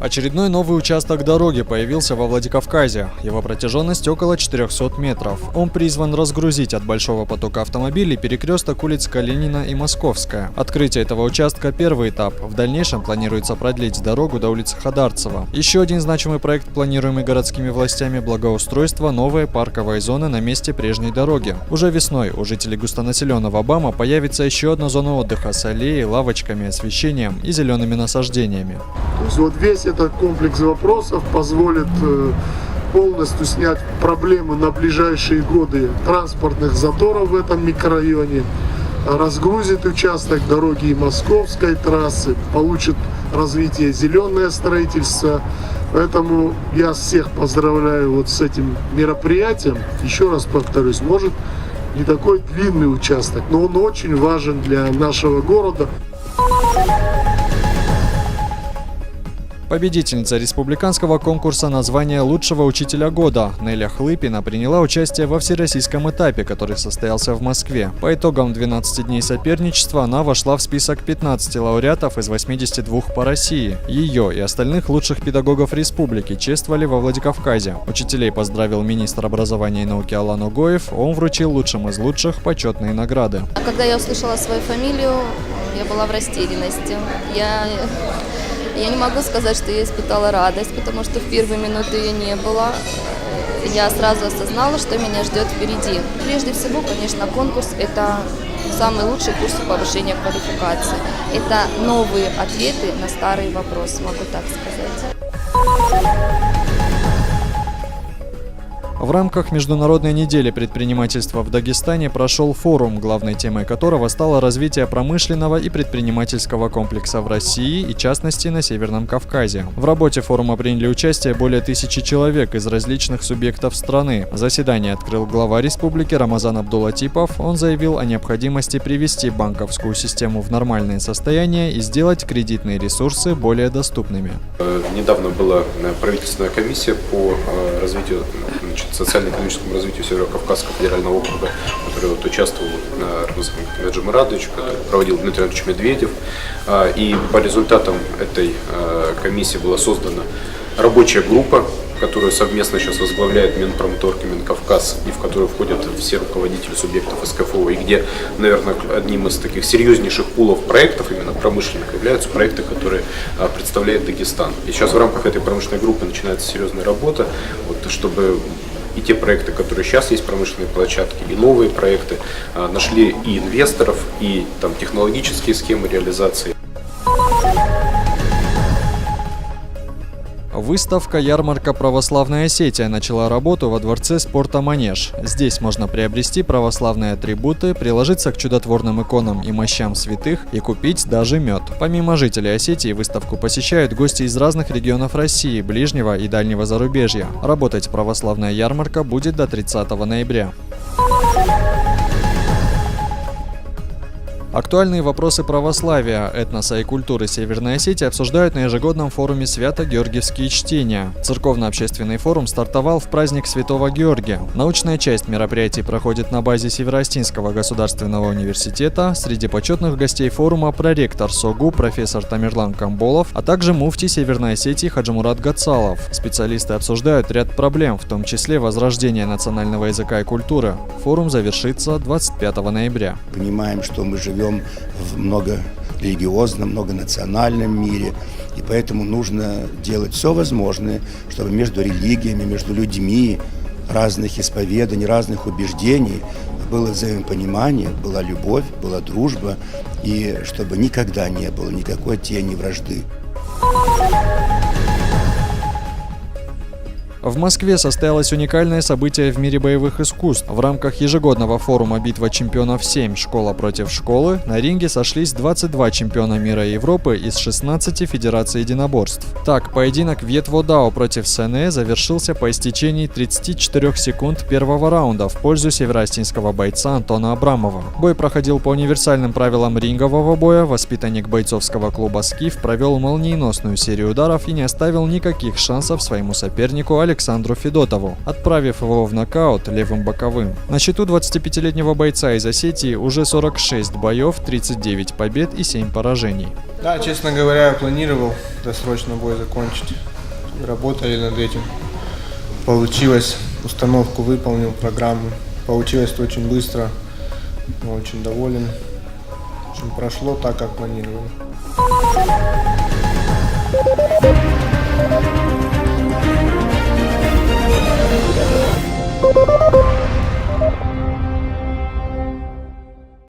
Очередной новый участок дороги появился во Владикавказе. Его протяженность около 400 метров. Он призван разгрузить от большого потока автомобилей перекресток улиц Калинина и Московская. Открытие этого участка – первый этап. В дальнейшем планируется продлить дорогу до улицы Хадарцева. Еще один значимый проект, планируемый городскими властями – благоустройство новой парковой зоны на месте прежней дороги. Уже весной у жителей густонаселенного БАМа появится еще одна зона отдыха с аллеей, лавочками, освещением и зелеными насаждениями. То есть вот весь этот комплекс вопросов позволит полностью снять проблемы на ближайшие годы транспортных заторов в этом микрорайоне, разгрузит участок дороги и Московской трассы, получит развитие зеленое строительство. Поэтому я всех поздравляю вот с этим мероприятием. Еще раз повторюсь, может не такой длинный участок, но он очень важен для нашего города. Победительница республиканского конкурса на звание лучшего учителя года Неля Хлыпина приняла участие во всероссийском этапе, который состоялся в Москве. По итогам 12 дней соперничества она вошла в список 15 лауреатов из 82 по России. Ее и остальных лучших педагогов республики чествовали во Владикавказе. Учителей поздравил министр образования и науки Алан Угоев, он вручил лучшим из лучших почетные награды. Когда я услышала свою фамилию, я была в растерянности. Я не могу сказать, что я испытала радость, потому что в первые минуты ее не было. Я сразу осознала, что меня ждет впереди. Прежде всего, конечно, конкурс – это самый лучший курс повышения квалификации. Это новые ответы на старые вопросы, могу так сказать. В рамках Международной недели предпринимательства в Дагестане прошел форум, главной темой которого стало развитие промышленного и предпринимательского комплекса в России и, в частности, на Северном Кавказе. В работе форума приняли участие более 1000 человек из различных субъектов страны. Заседание открыл глава республики Рамазан Абдулатипов. Он заявил о необходимости привести банковскую систему в нормальное состояние и сделать кредитные ресурсы более доступными. Недавно была правительственная комиссия по развитию, социально-экономическому развитию Северо-Кавказского федерального округа, который участвовал Рамазан Меджимурадович, который проводил Дмитрий Анатольевич Медведев. И по результатам этой комиссии была создана рабочая группа, которую совместно сейчас возглавляет Минпромторг и Минкавказ, и в которую входят все руководители субъектов СКФО, и где, наверное, одним из таких серьезнейших пулов проектов, именно промышленных, являются проекты, которые представляет Дагестан. И сейчас в рамках этой промышленной группы начинается серьезная работа, чтобы и те проекты, которые сейчас есть, промышленные площадки, и новые проекты, нашли и инвесторов, и там технологические схемы реализации. Выставка-ярмарка «Православная Осетия» начала работу во дворце спорта «Манеж». Здесь можно приобрести православные атрибуты, приложиться к чудотворным иконам и мощам святых и купить даже мед. Помимо жителей Осетии, выставку посещают гости из разных регионов России, ближнего и дальнего зарубежья. Работать православная ярмарка будет до 30 ноября. Актуальные вопросы православия, этноса и культуры Северной Осетии обсуждают на ежегодном форуме «Свято-Георгиевские чтения». Церковно-общественный форум стартовал в праздник Святого Георгия. Научная часть мероприятий проходит на базе Северо-Осетинского государственного университета. Среди почетных гостей форума проректор СОГУ профессор Тамерлан Камболов, а также муфтий Северной Осетии Хаджимурат Гацалов. Специалисты обсуждают ряд проблем, в том числе возрождение национального языка и культуры. Форум завершится 25 ноября. Понимаем, что мы живем в многорелигиозном, многонациональном мире, и поэтому нужно делать все возможное, чтобы между религиями, между людьми разных исповеданий, разных убеждений было взаимопонимание, была любовь, была дружба, и чтобы никогда не было никакой тени вражды. В Москве состоялось уникальное событие в мире боевых искусств. В рамках ежегодного форума «Битва чемпионов 7. Школа против школы» на ринге сошлись 22 чемпиона мира и Европы из 16 федераций единоборств. Так, поединок Вьетводао против Сене завершился по истечении 34 секунд первого раунда в пользу североостинского бойца Антона Абрамова. Бой проходил по универсальным правилам рингового боя. Воспитанник бойцовского клуба «Скиф» провел молниеносную серию ударов и не оставил никаких шансов своему сопернику Александру Федотову, отправив его в нокаут левым боковым. На счету 25-летнего бойца из Осетии уже 46 боев, 39 побед и 7 поражений. Да, честно говоря, я планировал досрочно бой закончить. Работали над этим. Получилось, установку выполнил, программу. Получилось очень быстро, очень доволен. В общем, прошло так, как планировали.